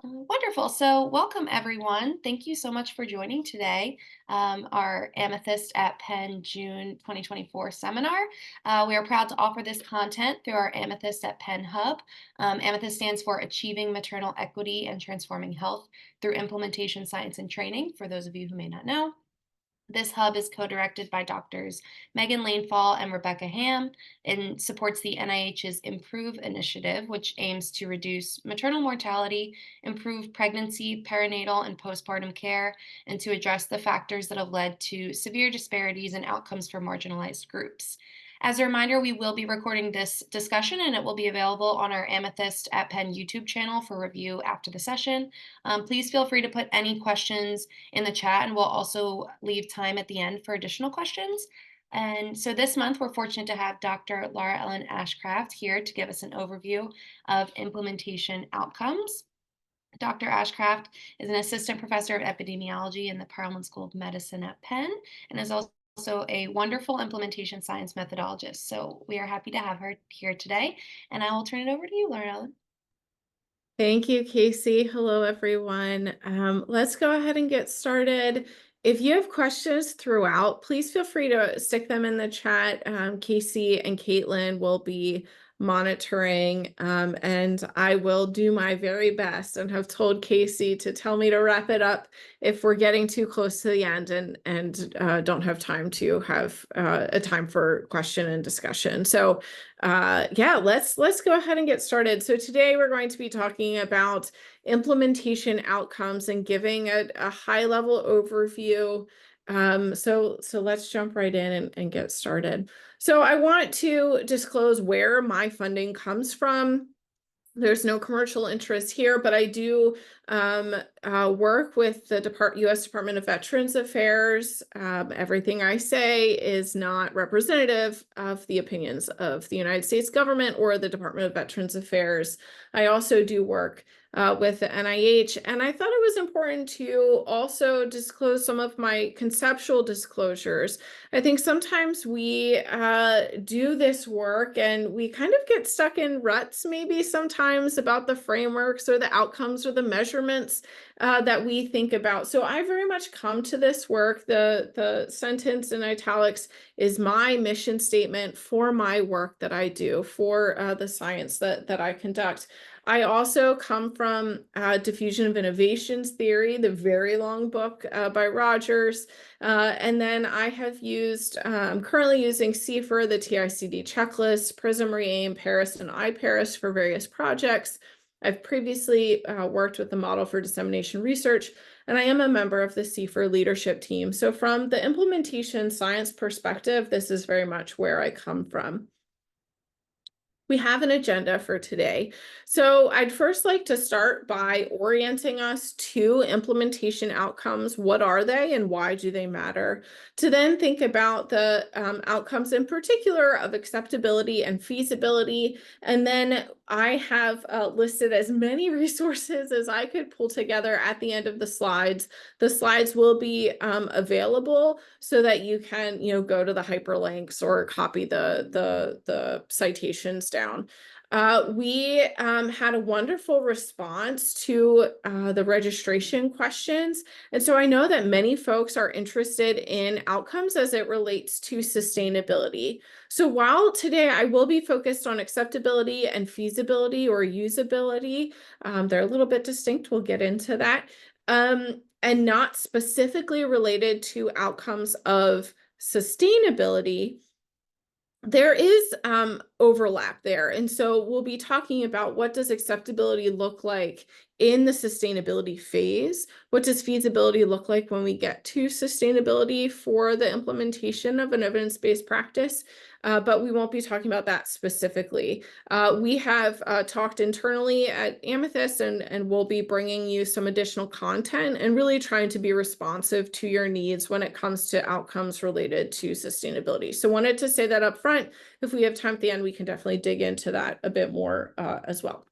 Wonderful. So, welcome everyone. Thank you so much for joining today, our Amethyst at Penn June 2024 seminar. We are proud to offer this content through our Amethyst at Penn Hub. Amethyst stands for Achieving Maternal Equity and Transforming Health through Implementation, Science, and Training, for those of you who may not know. This hub is co-directed by doctors Megan Lanefall and Rebecca Ham and supports the NIH's Improve initiative, which aims to reduce maternal mortality, improve pregnancy, perinatal, and postpartum care, and to address the factors that have led to severe disparities in outcomes for marginalized groups. As a reminder, we will be recording this discussion and it will be available on our Amethyst at Penn YouTube channel for review after the session. Please feel free to put any questions in the chat, and we'll also leave time at the end for additional questions. And so this month, we're fortunate to have Dr. LauraEllen Ashcraft here to give us an overview of implementation outcomes. Dr. Ashcraft is an assistant professor of epidemiology in the Perelman School of Medicine at Penn and is also a wonderful implementation science methodologist. So we are happy to have her here today, and I will turn it over to you, LauraEllen. Thank you, Casey. Hello, everyone. Let's go ahead and get started. If you have questions throughout, please feel free to stick them in the chat. Casey and Caitlin will be monitoring, and I will do my very best and have told Casey to tell me to wrap it up if we're getting too close to the end and don't have time to have a time for question and discussion. So yeah, let's go ahead and get started. So today we're going to be talking about implementation outcomes and giving a high level overview. So let's jump right in and get started. So I want to disclose where my funding comes from. There's no commercial interest here, but I do work with the U.S. Department of Veterans Affairs. Everything I say is not representative of the opinions of the United States government or the Department of Veterans Affairs. I also do work with the NIH, and I thought it was important to also disclose some of my conceptual disclosures. I think sometimes we do this work and we kind of get stuck in ruts maybe sometimes about the frameworks or the outcomes or the measurements that we think about. So I very much come to this work. The sentence in italics is my mission statement for my work that I do, for the science that I conduct. I also come from Diffusion of Innovations Theory, the very long book by Rogers. And then I have used, I'm currently using CFR, the TICD checklist, PRISM, REAIM, Paris, and IPARIS for various projects. I've previously worked with the Model for Dissemination Research, and I am a member of the CFR leadership team. So from the implementation science perspective, this is very much where I come from. We have an agenda for today. So I'd first like to start by orienting us to implementation outcomes. What are they and why do they matter? To then think about the outcomes in particular of acceptability and feasibility. And then I have listed as many resources as I could pull together at the end of the slides. The slides will be available so that you can, go to the hyperlinks or copy the citations down. We had a wonderful response to the registration questions. And so I know that many folks are interested in outcomes as it relates to sustainability. So while today I will be focused on acceptability and feasibility or usability, they're a little bit distinct. We'll get into that. And not specifically related to outcomes of sustainability, there is overlap there. And so we'll be talking about what does acceptability look like in the sustainability phase? What does feasibility look like when we get to sustainability for the implementation of an evidence-based practice? But we won't be talking about that specifically. We have talked internally at Amethyst, and we'll be bringing you some additional content and really trying to be responsive to your needs when it comes to outcomes related to sustainability. So wanted to say that up front. If we have time at the end, we can definitely dig into that a bit more as well.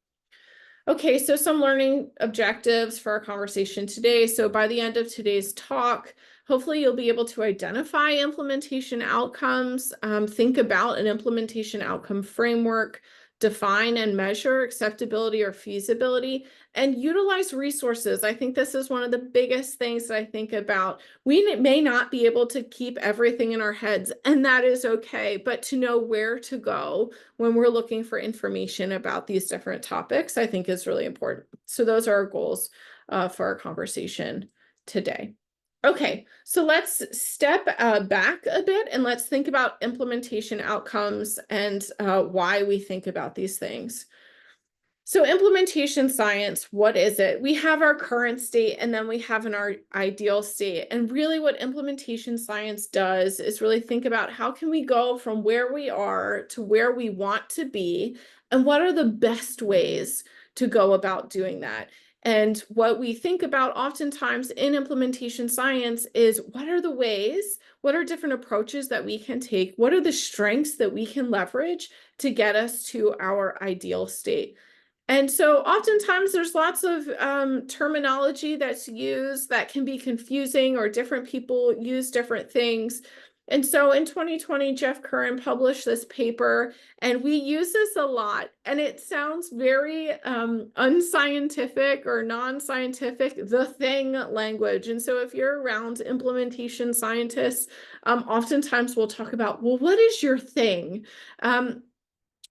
Okay, so some learning objectives for our conversation today. So by the end of today's talk, hopefully you'll be able to identify implementation outcomes, think about an implementation outcome framework, define and measure acceptability or feasibility, and utilize resources. I think this is one of the biggest things that I think about. We may not be able to keep everything in our heads, and that is okay, but to know where to go when we're looking for information about these different topics, I think is really important. So those are our goals for our conversation today. Okay, so let's step back a bit and let's think about implementation outcomes and why we think about these things. So implementation science, what is it? We have our current state and then we have our ideal state. And really what implementation science does is really think about how can we go from where we are to where we want to be, and what are the best ways to go about doing that. And what we think about oftentimes in implementation science is what are the ways, what are different approaches that we can take, what are the strengths that we can leverage to get us to our ideal state. And so oftentimes there's lots of terminology that's used that can be confusing, or different people use different things. And so in 2020, Jeff Curran published this paper, and we use this a lot, and it sounds very unscientific or non-scientific, the thing language. And so if you're around implementation scientists, oftentimes we'll talk about, well, what is your thing?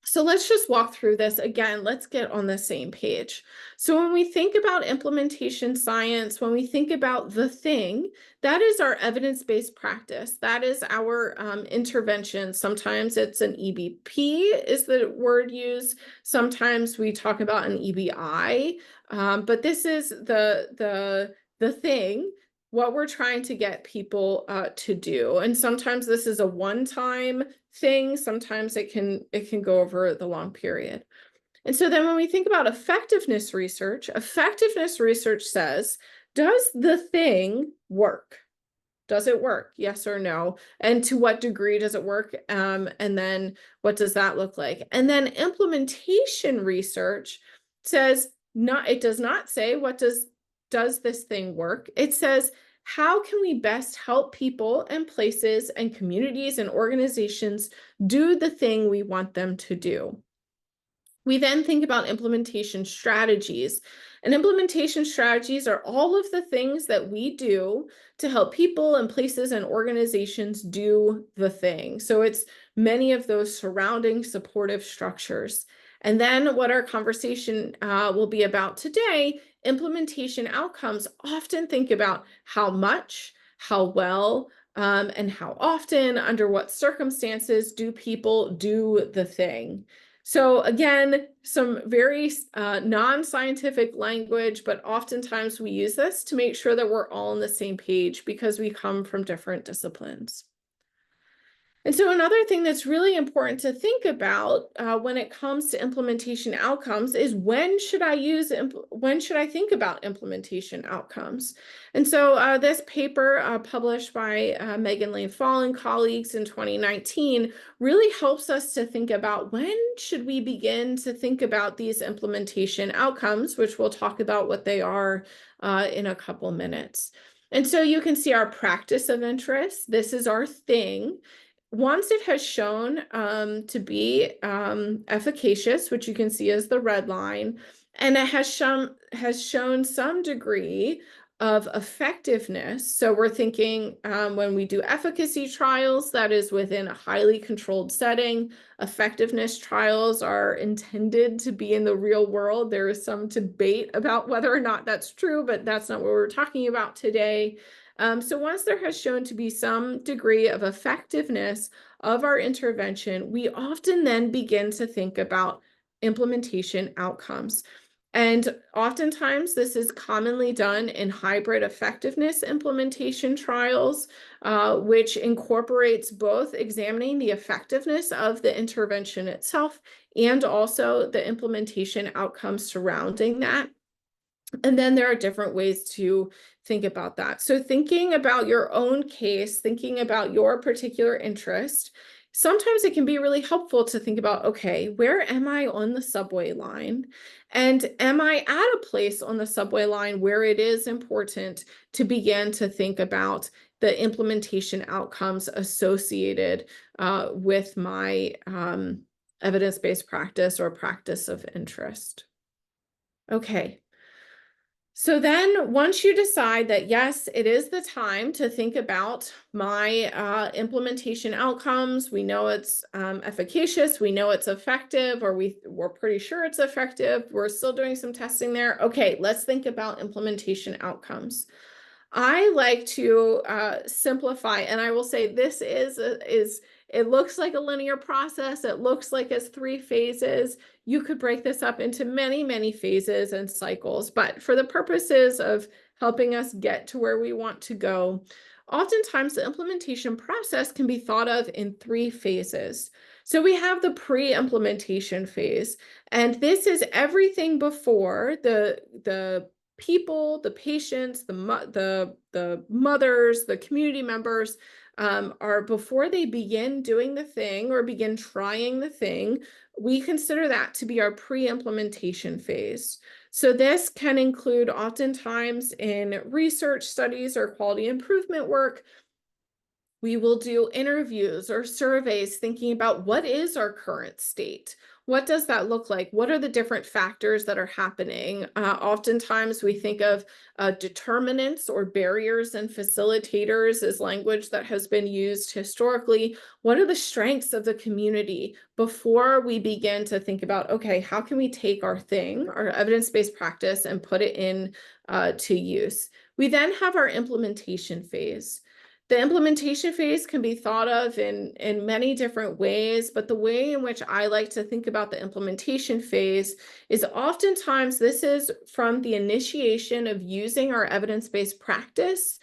So let's just walk through this again. Let's get on the same page. So when we think about implementation science, when we think about the thing, that is our evidence-based practice. That is our intervention. Sometimes it's an EBP is the word used. Sometimes we talk about an EBI, but this is the thing, what we're trying to get people to do. And sometimes this is a one-time thing. Sometimes it can go over the long period. And so then when we think about effectiveness research says, does the thing work? Does it work? Yes or no? And to what degree does it work? And then what does that look like? And then implementation research says, it does not say what does this thing work? It says, how can we best help people and places and communities and organizations do the thing we want them to do? We then think about implementation strategies. And implementation strategies are all of the things that we do to help people and places and organizations do the thing. So it's many of those surrounding supportive structures. And then what our conversation will be about today, implementation outcomes often think about how much, how well, and how often, under what circumstances do people do the thing. So again, some very non-scientific language, but oftentimes we use this to make sure that we're all on the same page because we come from different disciplines. And so another thing that's really important to think about when it comes to implementation outcomes is when should I think about implementation outcomes? And so this paper published by Megan Lane Fall and colleagues in 2019 really helps us to think about when should we begin to think about these implementation outcomes, which we'll talk about what they are in a couple minutes. And so you can see our practice of interest. This is our thing. Once it has shown to be efficacious, which you can see as the red line, and it has shown some degree of effectiveness. So we're thinking when we do efficacy trials, that is within a highly controlled setting. Effectiveness trials are intended to be in the real world. There is some debate about whether or not that's true, but that's not what we're talking about today. So once there has shown to be some degree of effectiveness of our intervention, we often then begin to think about implementation outcomes. And oftentimes this is commonly done in hybrid effectiveness implementation trials, which incorporates both examining the effectiveness of the intervention itself and also the implementation outcomes surrounding that. And then there are different ways to think about that. So thinking about your own case, thinking about your particular interest, sometimes it can be really helpful to think about, okay, where am I on the subway line? And am I at a place on the subway line where it is important to begin to think about the implementation outcomes associated with my evidence-based practice or practice of interest. Okay. So then once you decide that, yes, it is the time to think about my implementation outcomes, we know it's efficacious, we know it's effective, or we're pretty sure it's effective, we're still doing some testing there. Okay, let's think about implementation outcomes. I like to simplify, and I will say this is it looks like a linear process. It looks like it's 3 phases. You could break this up into many, many phases and cycles, but for the purposes of helping us get to where we want to go, oftentimes the implementation process can be thought of in 3 phases. So we have the pre-implementation phase, and this is everything before the people, the patients, the mothers, the community members are before they begin doing the thing or begin trying the thing, we consider that to be our pre-implementation phase. So this can include oftentimes in research studies or quality improvement work. We will do interviews or surveys thinking about what is our current state? What does that look like? What are the different factors that are happening? Oftentimes we think of determinants or barriers and facilitators as language that has been used historically. What are the strengths of the community before we begin to think about, okay, how can we take our thing, our evidence-based practice, and put it in to use? We then have our implementation phase. The implementation phase can be thought of in many different ways, but the way in which I like to think about the implementation phase is oftentimes this is from the initiation of using our evidence-based practice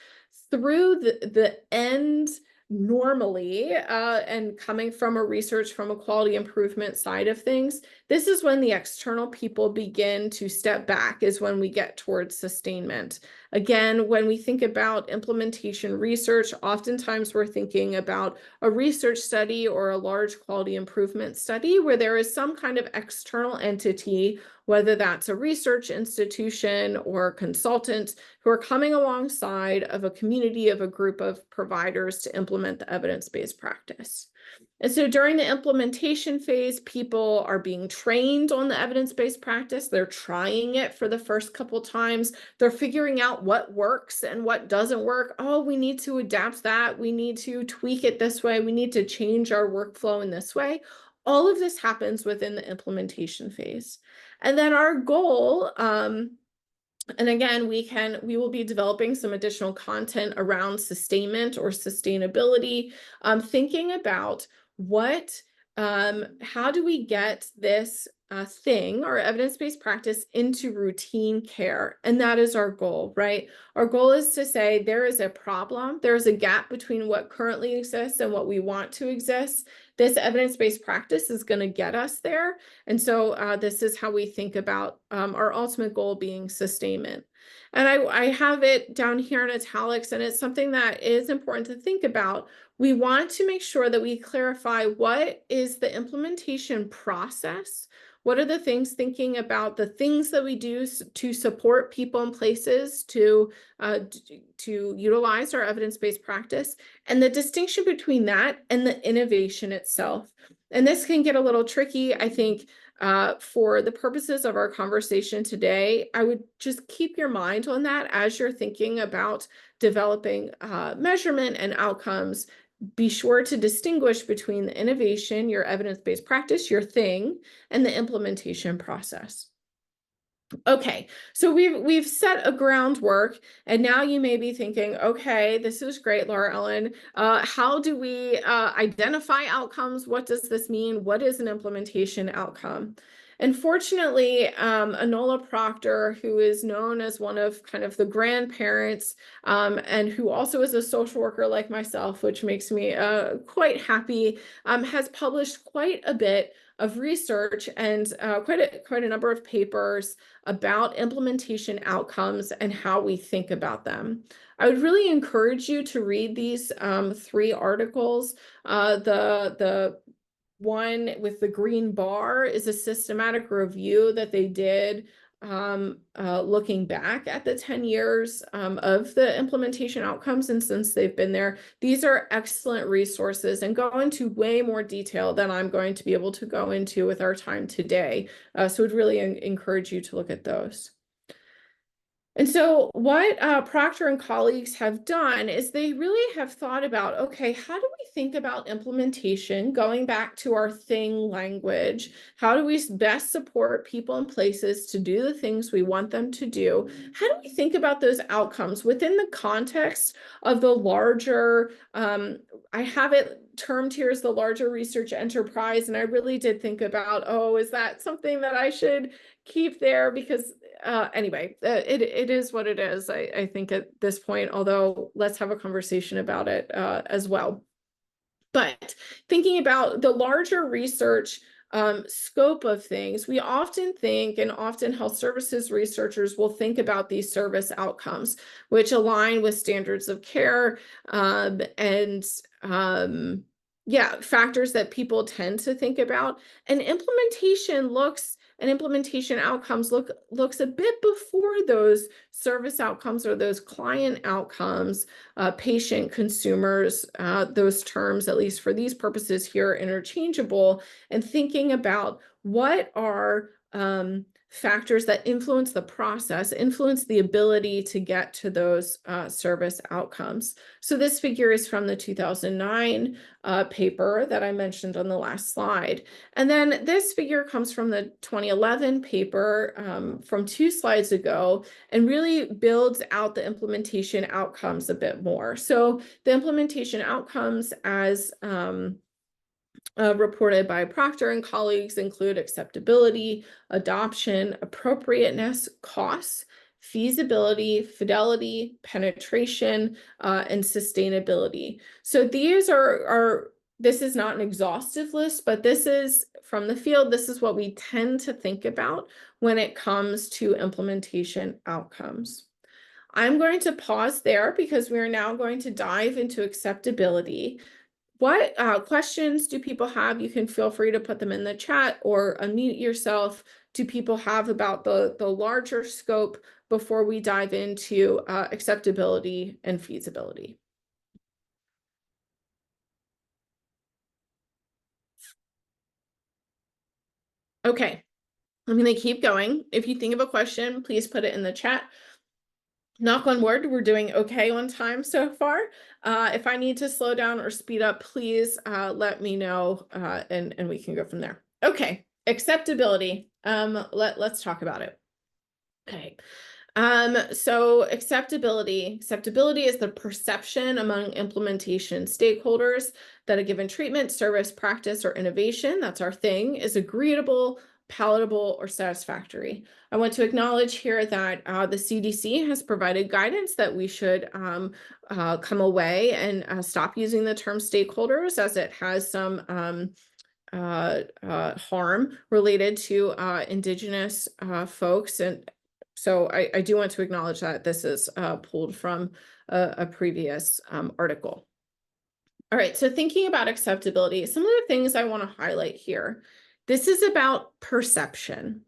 through the end normally, and coming from a research, from a quality improvement side of things. This is when the external people begin to step back, is when we get towards sustainment. Again, when we think about implementation research, oftentimes we're thinking about a research study or a large quality improvement study where there is some kind of external entity, whether that's a research institution or consultant, who are coming alongside of a community, of a group of providers to implement the evidence-based practice. And so during the implementation phase, people are being trained on the evidence-based practice. They're trying it for the first couple times. They're figuring out what works and what doesn't work. Oh, we need to adapt that. We need to tweak it this way. We need to change our workflow in this way. All of this happens within the implementation phase. And then our goal, and again, we will be developing some additional content around sustainment or sustainability, thinking about how do we get this thing, our evidence-based practice, into routine care? And that is our goal, right? Our goal is to say there is a problem, there is a gap between what currently exists and what we want to exist. This evidence-based practice is going to get us there. And so this is how we think about our ultimate goal being sustainment. And I have it down here in italics, and it's something that is important to think about. We want to make sure that we clarify what is the implementation process. What are the things, thinking about the things that we do to support people and places to utilize our evidence-based practice, and the distinction between that and the innovation itself. And this can get a little tricky, I think. For the purposes of our conversation today, I would just keep your mind on that as you're thinking about developing measurement and outcomes. Be sure to distinguish between the innovation, your evidence-based practice, your thing, and the implementation process. Okay, so we've set a groundwork, and now you may be thinking, okay, this is great, LauraEllen. How do we identify outcomes? What does this mean? What is an implementation outcome? And fortunately, Anola Proctor, who is known as one of kind of the grandparents, and who also is a social worker like myself, which makes me quite happy, has published quite a bit of research and quite a number of papers about implementation outcomes and how we think about them. I would really encourage you to read these 3 articles. The one with the green bar is a systematic review that they did looking back at the 10 years of the implementation outcomes, and since they've been there, these are excellent resources and go into way more detail than I'm going to be able to go into with our time today. So I'd really encourage you to look at those. And so what Proctor and colleagues have done is they really have thought about, okay, how do we think about implementation, going back to our thing language? How do we best support people and places to do the things we want them to do? How do we think about those outcomes within the context of the larger, I have it termed here as the larger research enterprise, and I really did think about, oh, is that something that I should keep there? Because anyway, it is what it is, I think at this point, although let's have a conversation about it as well. But thinking about the larger research scope of things, we often think, and often health services researchers will think about these service outcomes, which align with standards of care and yeah, factors that people tend to think about. And implementation outcomes looks a bit before those service outcomes or those client outcomes, patient, consumers, those terms, at least for these purposes here, are interchangeable, and thinking about what are factors that influence the process, influence the ability to get to those service outcomes. So this figure is from the 2009 paper that I mentioned on the last slide. And then this figure comes from the 2011 paper from 2 slides ago, and really builds out the implementation outcomes a bit more. So the implementation outcomes, as reported by Proctor and colleagues, include acceptability, adoption, appropriateness, costs, feasibility, fidelity, penetration, and sustainability. So these this is not an exhaustive list, but this is from the field. This is what we tend to think about when it comes to implementation outcomes. I'm going to pause there because we are now going to dive into acceptability. What questions do people have? You can feel free to put them in the chat or unmute yourself. Do people have about the larger scope before we dive into acceptability and feasibility? Okay, I'm going to keep going. If you think of a question, please put it in the chat. Knock on wood, we're doing okay on time so far. If I need to slow down or speed up, please let me know and we can go from there. Okay, acceptability. Let's talk about it. Okay. So acceptability is the perception among implementation stakeholders that a given treatment, service, practice, or innovation, that's our thing, is agreeable, palatable, or satisfactory. I want to acknowledge here that the CDC has provided guidance that we should come away and stop using the term stakeholders, as it has some harm related to Indigenous folks. And so I do want to acknowledge that this is pulled from a previous article. All right, so thinking about acceptability, some of the things I want to highlight here. This is about perception.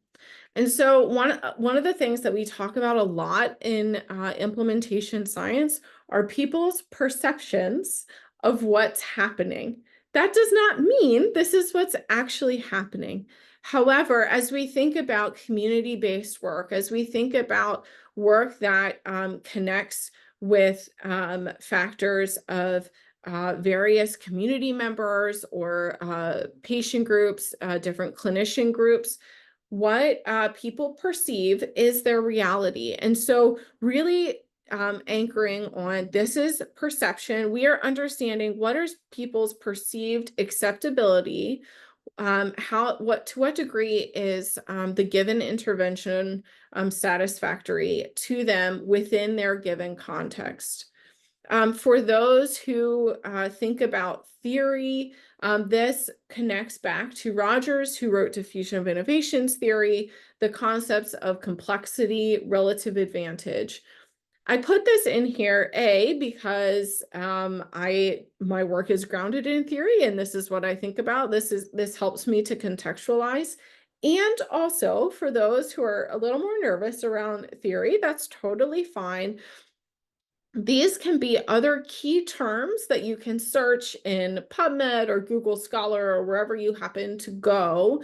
And so one of the things that we talk about a lot in implementation science are people's perceptions of what's happening. That does not mean this is what's actually happening. However, as we think about community-based work, as we think about work that connects with factors of various community members or patient groups, different clinician groups, what people perceive is their reality. And so really anchoring on this is perception. We are understanding what are people's perceived acceptability, to what degree is the given intervention satisfactory to them within their given context. For those who think about theory, this connects back to Rogers, who wrote Diffusion of Innovations theory, the concepts of complexity, relative advantage. I put this in here, because my work is grounded in theory, and this is what I think about. This helps me to contextualize. And also, for those who are a little more nervous around theory, that's totally fine. These can be other key terms that you can search in PubMed or Google Scholar or wherever you happen to go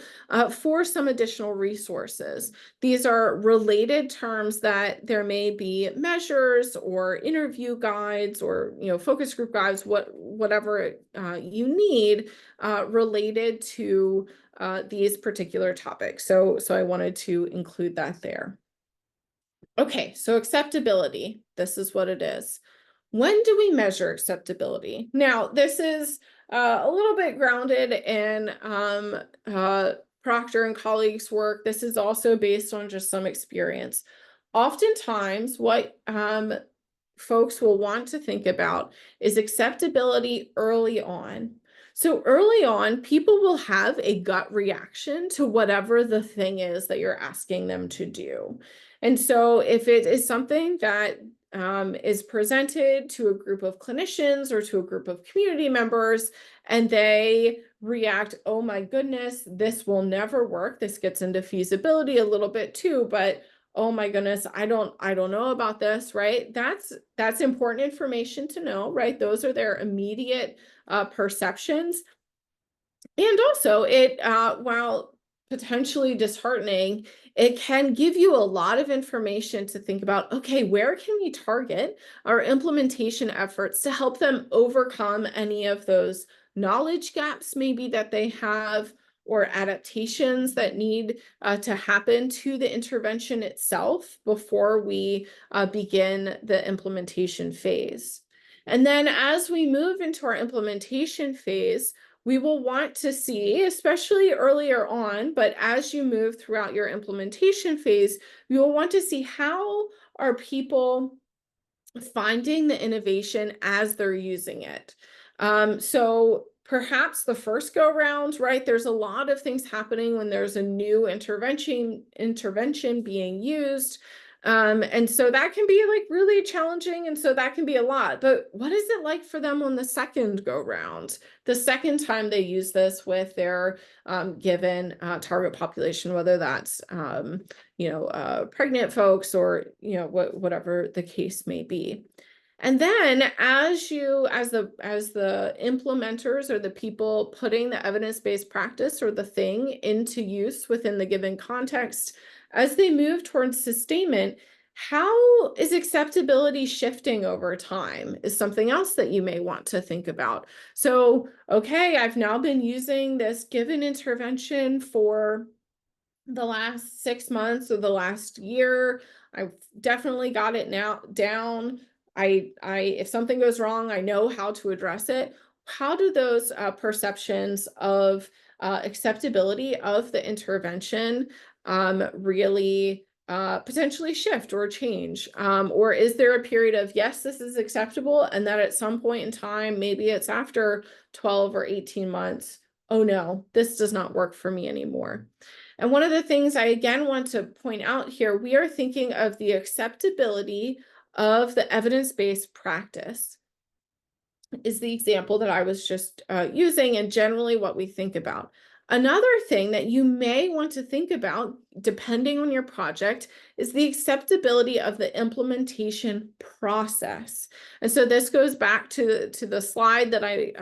for some additional resources. These are related terms that there may be measures or interview guides or focus group guides, whatever you need related to these particular topics. So I wanted to include that there. Okay, so acceptability, this is what it is. When do we measure acceptability? Now, this is a little bit grounded in Proctor and colleagues' work. This is also based on just some experience. Oftentimes, what folks will want to think about is acceptability early on. So early on, people will have a gut reaction to whatever the thing is that you're asking them to do. And so if it is something that is presented to a group of clinicians or to a group of community members, and they react, oh my goodness, this will never work. This gets into feasibility a little bit too, but oh my goodness, I don't know about this, right? That's important information to know, right? Those are their immediate perceptions. And also while potentially disheartening, it can give you a lot of information to think about, okay, where can we target our implementation efforts to help them overcome any of those knowledge gaps maybe that they have, or adaptations that need to happen to the intervention itself before we begin the implementation phase. And then as we move into our implementation phase, we will want to see, especially earlier on, but as you move throughout your implementation phase, you will want to see how are people finding the innovation as they're using it. So perhaps the first go round, right? There's a lot of things happening when there's a new intervention being used. And so that can be like really challenging. And so that can be a lot. But what is it like for them on the second go round? The second time they use this with their given target population, whether that's pregnant folks or whatever the case may be. And then as the implementers or the people putting the evidence-based practice or the thing into use within the given context, as they move towards sustainment, how is acceptability shifting over time is something else that you may want to think about. So, okay, I've now been using this given intervention for the last 6 months or the last year. I've definitely got it now down. If something goes wrong, I know how to address it. How do those perceptions of acceptability of the intervention really potentially shift or change? Or is there a period of, yes, this is acceptable, and that at some point in time, maybe it's after 12 or 18 months, oh no, this does not work for me anymore. And one of the things I again want to point out here, we are thinking of the acceptability of the evidence-based practice is the example that I was just using, and generally what we think about. Another thing that you may want to think about, depending on your project, is the acceptability of the implementation process. And so this goes back to the slide that I,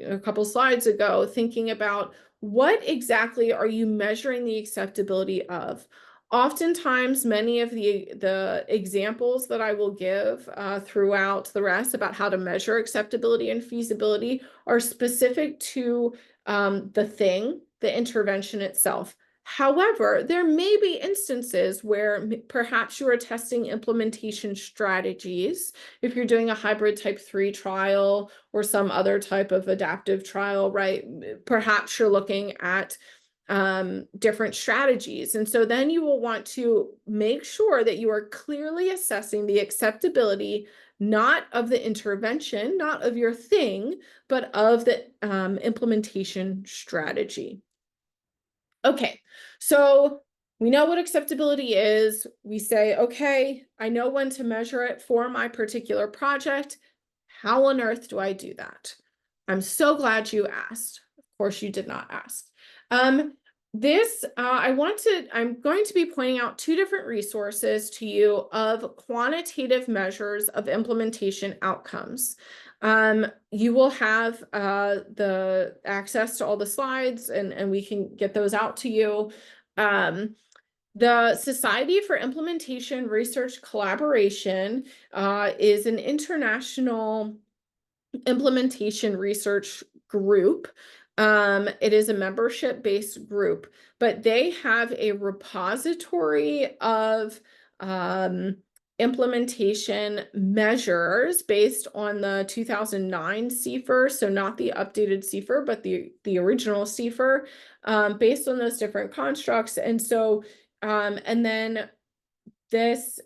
a couple slides ago, thinking about what exactly are you measuring the acceptability of? Oftentimes, many of the examples that I will give throughout the rest about how to measure acceptability and feasibility are specific to the intervention itself. However, there may be instances where perhaps you are testing implementation strategies. If you're doing a hybrid type 3 trial or some other type of adaptive trial, right? Perhaps you're looking at different strategies. And so then you will want to make sure that you are clearly assessing the acceptability, not of the intervention, not of your thing, but of the implementation strategy. Okay, so we know what acceptability is. We say, okay, I know when to measure it for my particular project. How on earth do I do that? I'm so glad you asked. Of course, you did not ask. I'm going to be pointing out two different resources to you of quantitative measures of implementation outcomes. You will have the access to all the slides, and we can get those out to you. The Society for Implementation Research Collaboration is an international implementation research group. It is a membership-based group, but they have a repository of implementation measures based on the 2009 CFR, so not the updated CFR, but the original CFR, based on those different constructs. And so, and then this,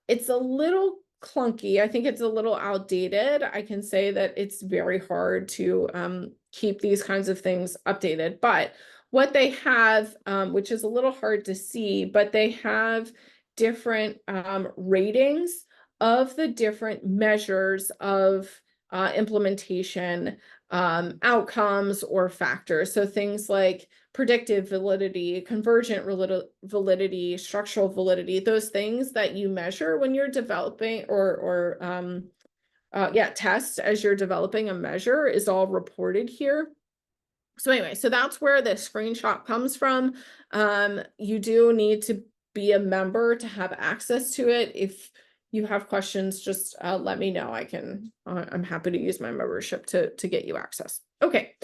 it's a little clunky. I think it's a little outdated. I can say that it's very hard to keep these kinds of things updated. But what they have, which is a little hard to see, but they have different ratings of the different measures of implementation outcomes or factors. So things like predictive validity, convergent validity, structural validity, those things that you measure when you're developing or test as you're developing a measure is all reported here. So anyway, so that's where the screenshot comes from. You do need to be a member to have access to it. If you have questions, just let me know. I'm happy to use my membership to get you access. Okay.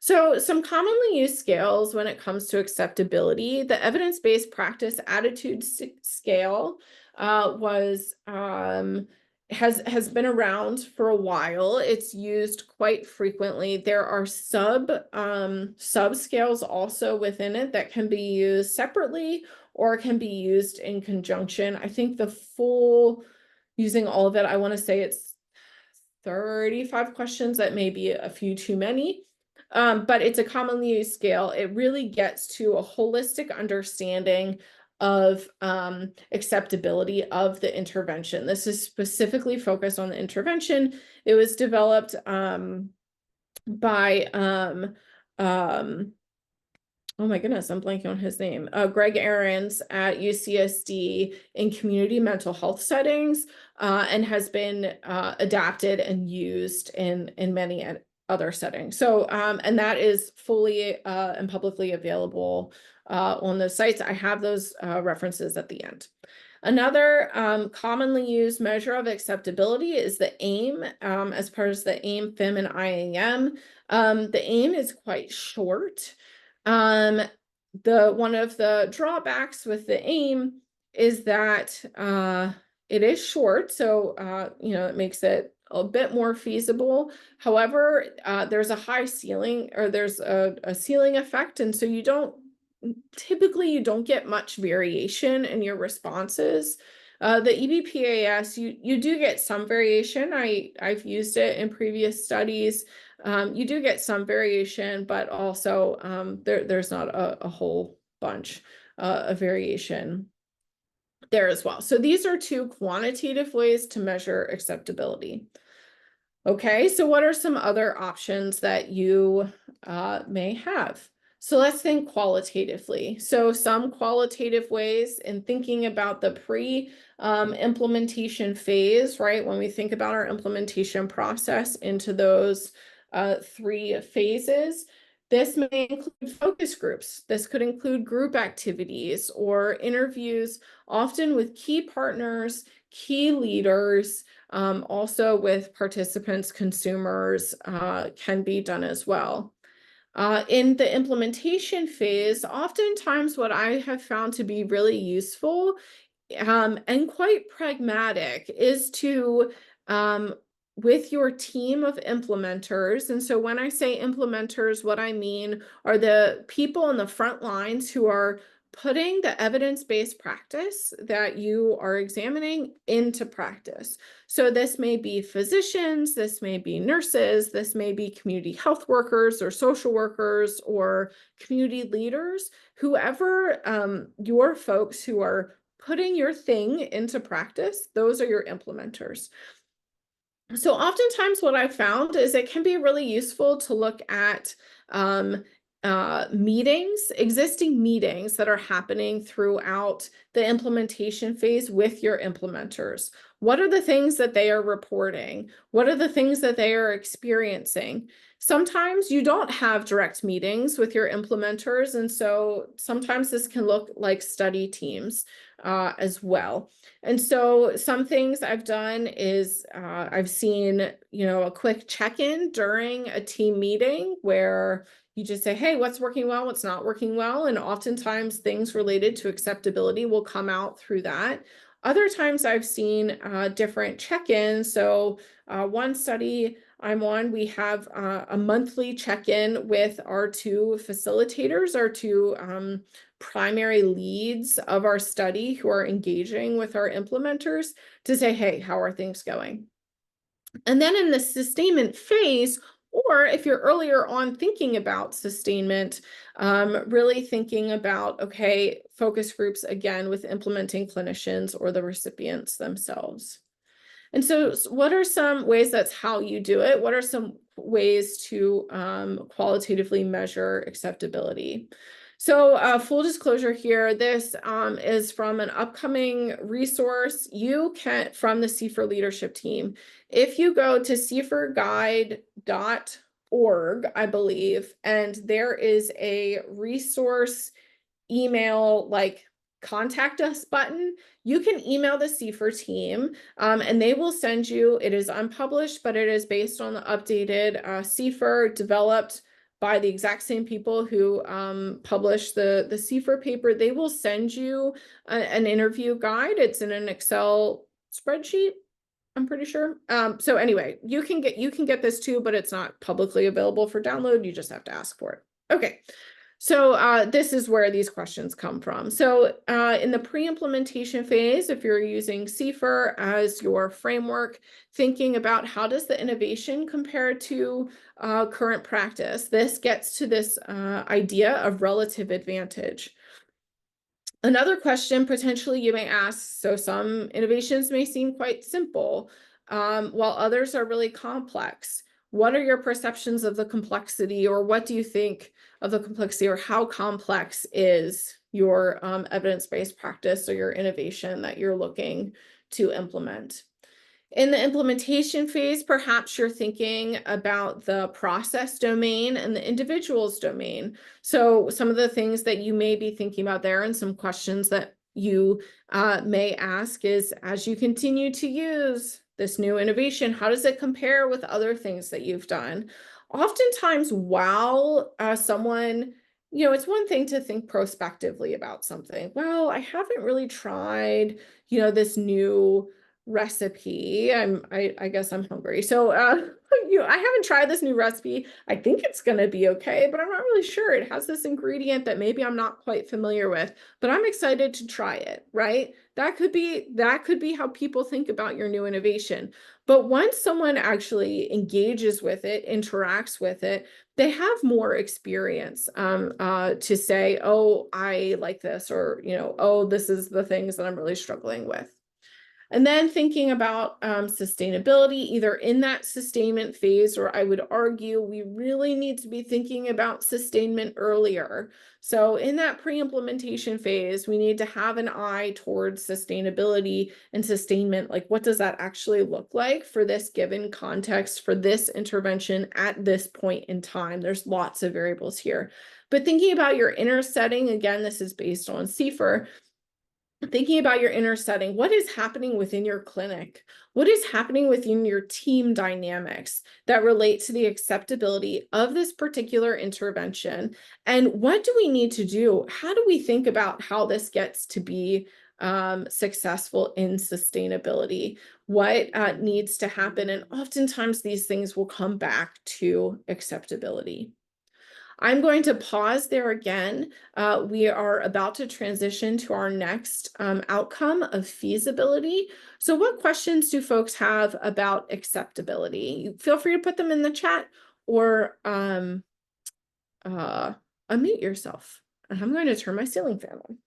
So some commonly used scales when it comes to acceptability, the evidence-based practice attitude scale has been around for a while. It's used quite frequently. There are subscales also within it that can be used separately or can be used in conjunction. I think the full, using all of it, I want to say it's 35 questions. That may be a few too many. But it's a commonly used scale. It really gets to a holistic understanding of acceptability of the intervention. This is specifically focused on the intervention. It was developed by oh my goodness, I'm blanking on his name. Greg Ahrens at UCSD in community mental health settings, and has been adapted and used in many other settings. So, and that is fully and publicly available on the sites. I have those references at the end. Another commonly used measure of acceptability is the AIM, as part of the AIM, FIM, and IAM. The AIM is quite short. One of the drawbacks with the AIM is that it is short, so it makes it a bit more feasible. However, there's a high ceiling, or there's a ceiling effect, and so you don't get much variation in your responses. The EBPAS, you do get some variation. I've used it in previous studies. You do get some variation, but also there's not a whole bunch of variation there as well. So these are two quantitative ways to measure acceptability. Okay, so what are some other options that you may have? So let's think qualitatively. So some qualitative ways in thinking about the implementation phase, right? When we think about our implementation process into those 3 phases, this may include focus groups. This could include group activities or interviews, often with key partners, key leaders, also with participants, consumers, can be done as well. In the implementation phase, oftentimes what I have found to be really useful and quite pragmatic is to with your team of implementers. And so when I say implementers, what I mean are the people on the front lines who are putting the evidence-based practice that you are examining into practice. So this may be physicians, this may be nurses, this may be community health workers or social workers or community leaders, whoever your folks who are putting your thing into practice, those are your implementers. So oftentimes what I've found is it can be really useful to look at existing meetings that are happening throughout the implementation phase with your implementers. What are the things that they are reporting? What are the things that they are experiencing? Sometimes you don't have direct meetings with your implementers, and so sometimes this can look like study teams as well. And so some things I've done is I've seen, a quick check-in during a team meeting where you just say, hey, what's working well, what's not working well? And oftentimes things related to acceptability will come out through that. Other times I've seen different check-ins. So one study I'm on, we have a monthly check-in with our two facilitators, our two primary leads of our study who are engaging with our implementers to say, hey, how are things going? And then in the sustainment phase, or if you're earlier on thinking about sustainment, really thinking about, okay, focus groups again with implementing clinicians or the recipients themselves. And so what are some ways that's how you do it? What are some ways to qualitatively measure acceptability? So full disclosure here, this is from an upcoming resource you can from the CFR leadership team. If you go to cfrguide.org, I believe, and there is a resource email like contact us button, you can email the CFR team and they will send you, it is unpublished, but it is based on the updated CFR developed by the exact same people who published the CFR paper. They will send you an interview guide. It's in an Excel spreadsheet, I'm pretty sure. So anyway, you can get this too, but it's not publicly available for download. You just have to ask for it. Okay. So this is where these questions come from. So in the pre-implementation phase, if you're using CFR as your framework, thinking about how does the innovation compare to current practice, this gets to this idea of relative advantage. Another question potentially you may ask, so some innovations may seem quite simple, while others are really complex. What are your perceptions of the complexity, or what do you think of the complexity, or how complex is your evidence-based practice or your innovation that you're looking to implement? In the implementation phase, perhaps you're thinking about the process domain and the individual's domain. So some of the things that you may be thinking about there and some questions that you may ask is, as you continue to use this new innovation, how does it compare with other things that you've done? Oftentimes, while someone, it's one thing to think prospectively about something. Well, I haven't really tried, this new recipe. I guess I'm hungry. So I haven't tried this new recipe. I think it's gonna be okay, but I'm not really sure. It has this ingredient that maybe I'm not quite familiar with, but I'm excited to try it, right? That could be how people think about your new innovation. But once someone actually engages with it, interacts with it, they have more experience to say, oh, I like this, or oh, this is the things that I'm really struggling with. And then thinking about sustainability, either in that sustainment phase, or I would argue we really need to be thinking about sustainment earlier. So in that pre-implementation phase, we need to have an eye towards sustainability and sustainment. Like, what does that actually look like for this given context, for this intervention at this point in time? There's lots of variables here. But thinking about your inner setting, again, this is based on CFR, thinking about your inner setting, what is happening within your clinic? What is happening within your team dynamics that relate to the acceptability of this particular intervention? And what do we need to do? How do we think about how this gets to be successful in sustainability? What needs to happen? And oftentimes these things will come back to acceptability. I'm going to pause there again. We are about to transition to our next outcome of feasibility. So what questions do folks have about acceptability? Feel free to put them in the chat or unmute yourself. And I'm going to turn my ceiling fan on.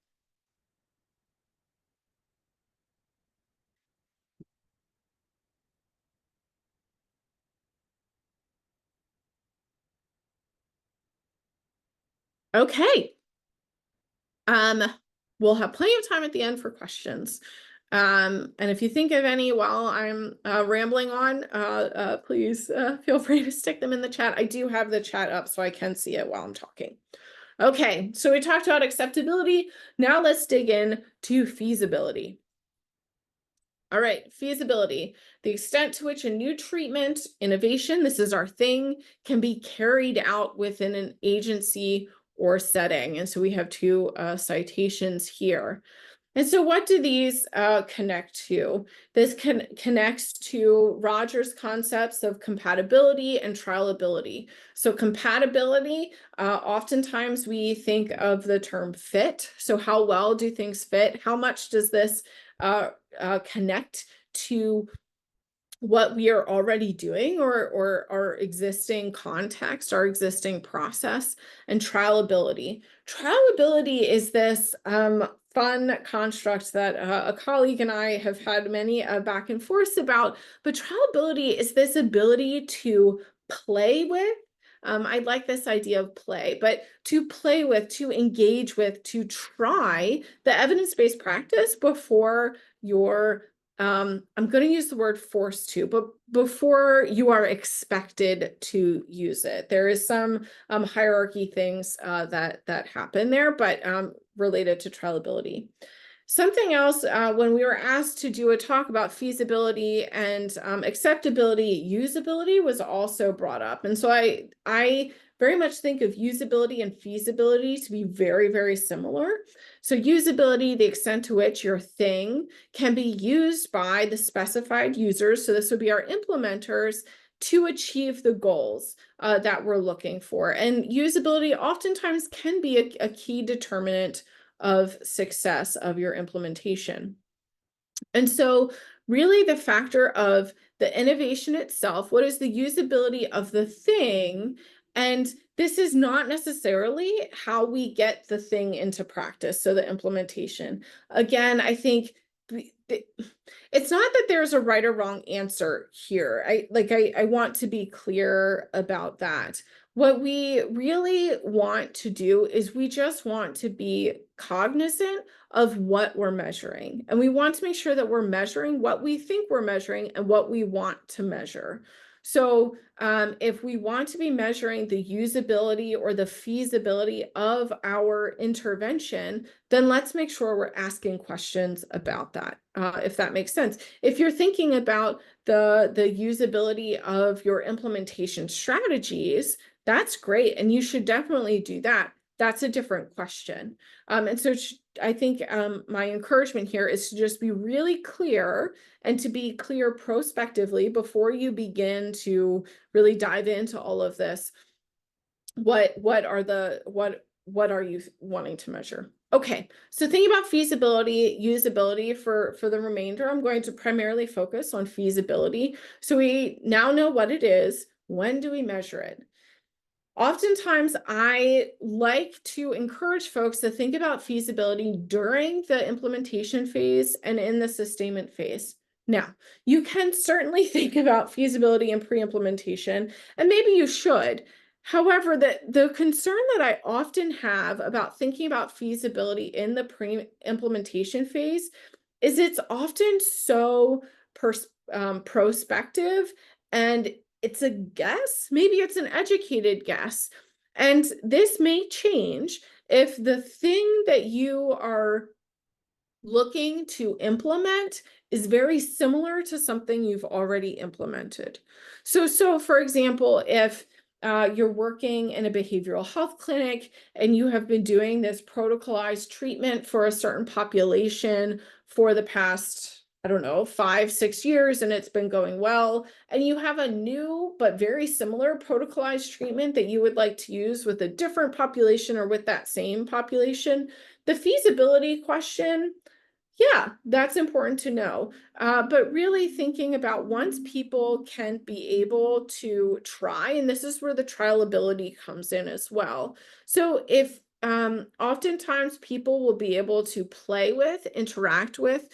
Okay. Um, we'll have plenty of time at the end for questions. And if you think of any while I'm rambling on, please feel free to stick them in the chat. I do have the chat up so I can see it while I'm talking. Okay, so we talked about acceptability. Now let's dig in to feasibility. All right, feasibility, the extent to which a new treatment, innovation, this is our thing, can be carried out within an agency or setting. And so we have two citations here. And so what do these connect to? This connects to Rogers' concepts of compatibility and trialability. So compatibility, oftentimes we think of the term fit. So how well do things fit? How much does this connect to what we are already doing, or our existing context, our existing process? And trialability. Trialability is this fun construct that a colleague and I have had many back and forth about, but trialability is this ability to play with. I like this idea of play, but to play with, to engage with, to try the evidence-based practice before you're I'm going to use the word forced to, but before you are expected to use it. There is some hierarchy things that happen there, but related to trialability. Something else, when we were asked to do a talk about feasibility and acceptability, usability was also brought up. And so I very much think of usability and feasibility to be very, very similar. So usability, the extent to which your thing can be used by the specified users, so this would be our implementers, to achieve the goals that we're looking for. And usability oftentimes can be a key determinant of success of your implementation. And so really the factor of the innovation itself, what is the usability of the thing? And this is not necessarily how we get the thing into practice, so the implementation. Again, I think it's not that there's a right or wrong answer here. I want to be clear about that. What we really want to do is we just want to be cognizant of what we're measuring. And we want to make sure that we're measuring what we think we're measuring and what we want to measure. So if we want to be measuring the usability or the feasibility of our intervention, then let's make sure we're asking questions about that, if that makes sense. If you're thinking about the usability of your implementation strategies, that's great, and you should definitely do that. That's a different question. And so I think my encouragement here is to just be really clear and to be clear prospectively before you begin to really dive into all of this. What are you wanting to measure? Okay, so thinking about feasibility, usability for the remainder, I'm going to primarily focus on feasibility. So we now know what it is. When do we measure it? Oftentimes, I like to encourage folks to think about feasibility during the implementation phase and in the sustainment phase. Now, you can certainly think about feasibility and pre-implementation, and maybe you should. However, the concern that I often have about thinking about feasibility in the pre-implementation phase is it's often so prospective, and it's a guess. Maybe it's an educated guess. And this may change if the thing that you are looking to implement is very similar to something you've already implemented. So for example, if you're working in a behavioral health clinic and you have been doing this protocolized treatment for a certain population for the past, I don't know, 5-6 years, and it's been going well, and you have a new but very similar protocolized treatment that you would like to use with a different population or with that same population, the feasibility question, yeah, that's important to know. But really thinking about once people can be able to try, and this is where the trialability comes in as well. So if oftentimes people will be able to play with, interact with,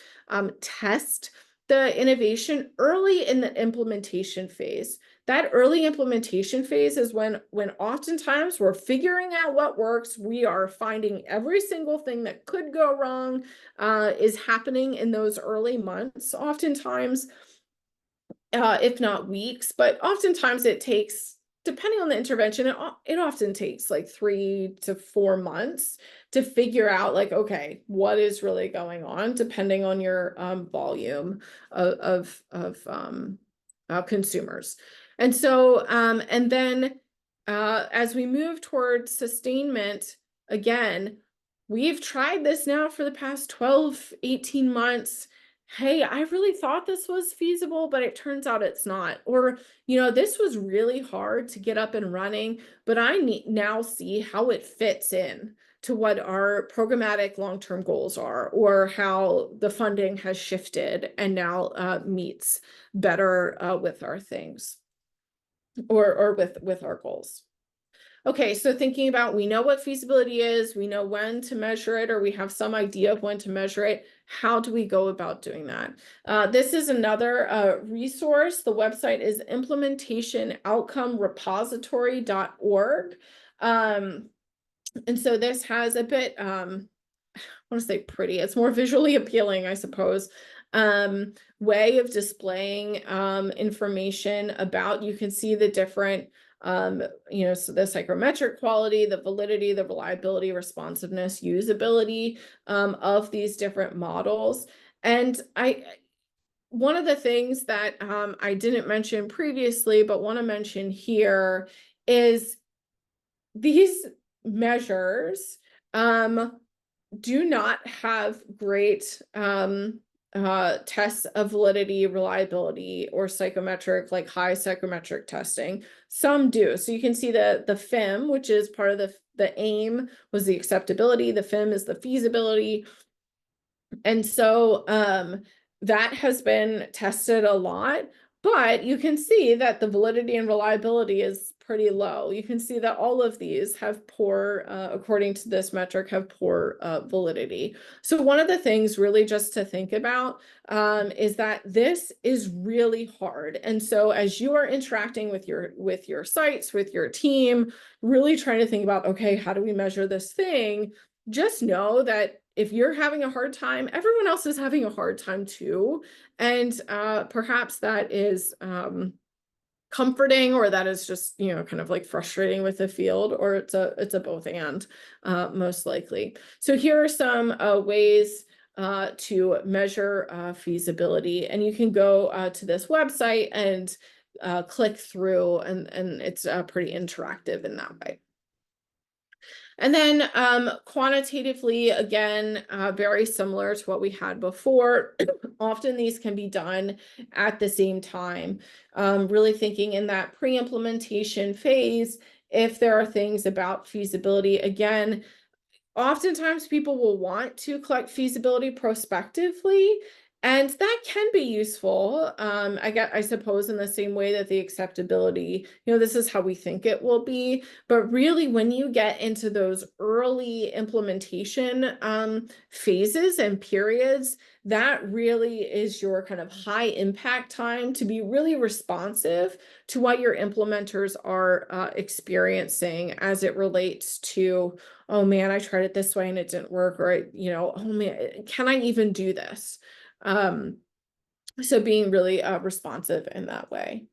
test the innovation early in the implementation phase. that early implementation phase is when oftentimes we're figuring out what works. We are finding every single thing that could go wrong is happening in those early months, oftentimes, if not weeks, but oftentimes it takes, depending on the intervention, it often takes like 3 to 4 months to figure out, like, okay, what is really going on, depending on your volume of consumers. And so, and then as we move towards sustainment, again, we've tried this now for the past 12, 18 months. Hey, I really thought this was feasible, but it turns out it's not. Or, this was really hard to get up and running, but now see how it fits in to what our programmatic long-term goals are, or how the funding has shifted and now meets better with our things, or with our goals. Okay, so thinking about, we know what feasibility is, we know when to measure it, or we have some idea of when to measure it. How do we go about doing that? This is another resource. The website is implementationoutcomerepository.org. And so this has a bit, I want to say pretty, it's more visually appealing, I suppose, way of displaying information about, you can see the different so the psychrometric quality, the validity, the reliability, responsiveness, usability of these different models. And one of the things that I didn't mention previously, but want to mention here, is these measures do not have great tests of validity, reliability, or psychometric, like high psychometric testing. Some do. So you can see the FIM, which is part of the AIM, was the acceptability. The FIM is the feasibility. And so that has been tested a lot, but you can see that the validity and reliability is pretty low. You can see that all of these have poor, according to this metric, have poor validity. So one of the things really just to think about is that this is really hard. And so as you are interacting with your sites, with your team, really trying to think about, okay, how do we measure this thing? Just know that if you're having a hard time, everyone else is having a hard time too. And perhaps that is comforting, or that is just, kind of like frustrating with the field, or it's a both and, most likely. So here are some ways to measure feasibility, and you can go to this website and click through, and it's pretty interactive in that way. And then quantitatively, again, very similar to what we had before. Often these can be done at the same time, really thinking in that pre-implementation phase, if there are things about feasibility. Again, oftentimes people will want to collect feasibility prospectively, and that can be useful. I suppose in the same way that the acceptability, this is how we think it will be. But really, when you get into those early implementation phases and periods, that really is your kind of high impact time to be really responsive to what your implementers are experiencing as it relates to, oh man, I tried it this way and it didn't work, or, oh man, can I even do this? So being really responsive in that way.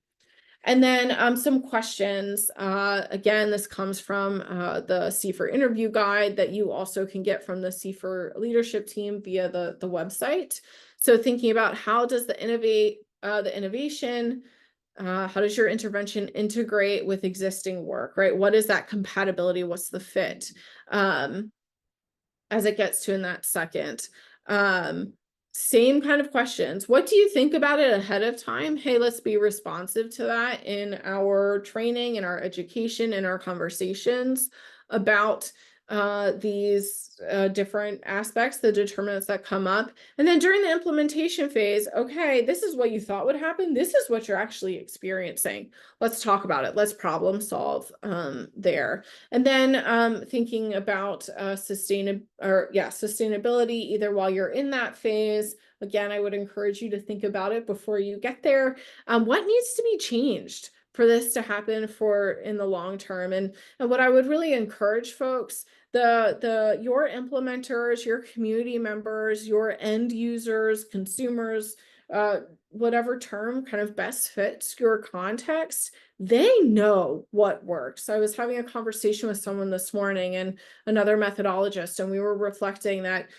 And then some questions. Again, this comes from the CFIR interview guide that you also can get from the CFIR leadership team via the website. So thinking about, how does the innovation, how does your intervention integrate with existing work, right? What is that compatibility? What's the fit? As it gets to in that second. Same kind of questions. What do you think about it ahead of time? Hey, let's be responsive to that in our training, in our education, in our conversations about these different aspects, the determinants that come up. And then during the implementation phase, okay, this is what you thought would happen. This is what you're actually experiencing. Let's talk about it. Let's problem solve there. And then thinking about sustainability, either while you're in that phase. Again, I would encourage you to think about it before you get there. What needs to be changed for this to happen for in the long term. And what I would really encourage folks, the your implementers, your community members, your end users, consumers, uh, whatever term kind of best fits your context, they know what works. I was having a conversation with someone this morning and another methodologist, and we were reflecting that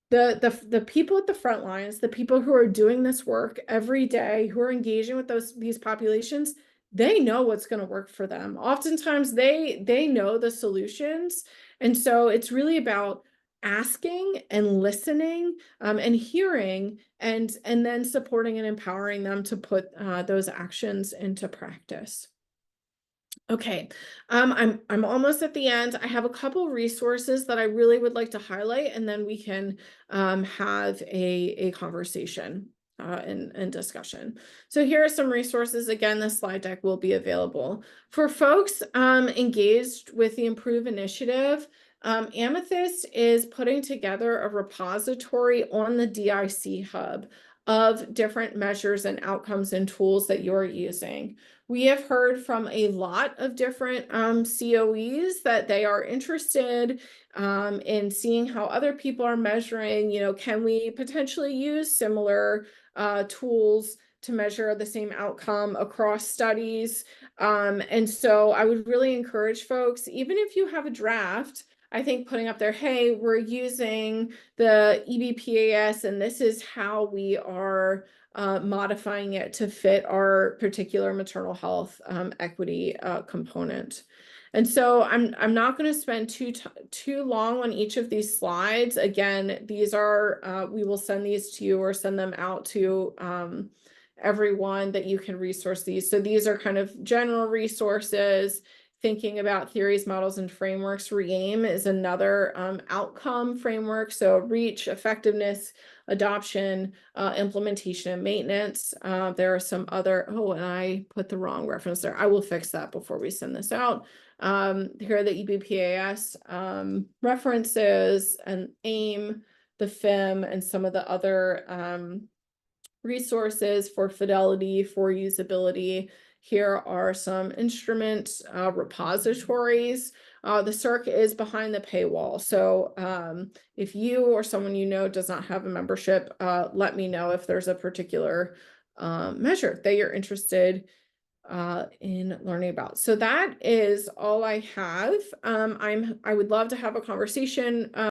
the people at the front lines, the people who are doing this work every day, who are engaging with these populations, they know what's going to work for them. Oftentimes they know the solutions. And so it's really about asking and listening, and hearing, and then supporting and empowering them to put those actions into practice. Okay, I'm almost at the end. I have a couple resources that I really would like to highlight, and then we can have a conversation and discussion. So here are some resources. Again, the slide deck will be available for folks engaged with the Improve initiative. Amethyst is putting together a repository on the DIC hub of different measures and outcomes and tools that you're using. We have heard from a lot of different COEs that they are interested in seeing how other people are measuring. Can we potentially use similar tools to measure the same outcome across studies? And so I would really encourage folks, even if you have a draft, I think putting up there, hey, we're using the EBPAS, and this is how we are modifying it to fit our particular maternal health equity component. And so I'm not going to spend too long on each of these slides. Again, these are we will send these to you or send them out to everyone that you can resource these. So these are kind of general resources. Thinking about theories, models, and frameworks. REAIM is another outcome framework. So reach, effectiveness, adoption, implementation, and maintenance. There are some other, and I put the wrong reference there. I will fix that before we send this out. Here are the EBPAS references, and AIM, the FIM, and some of the other resources for fidelity, for usability. Here are some instrument repositories. The CERC is behind the paywall. So if you or someone you know does not have a membership, let me know if there's a particular measure that you're interested in learning about. So that is all I have. I would love to have a conversation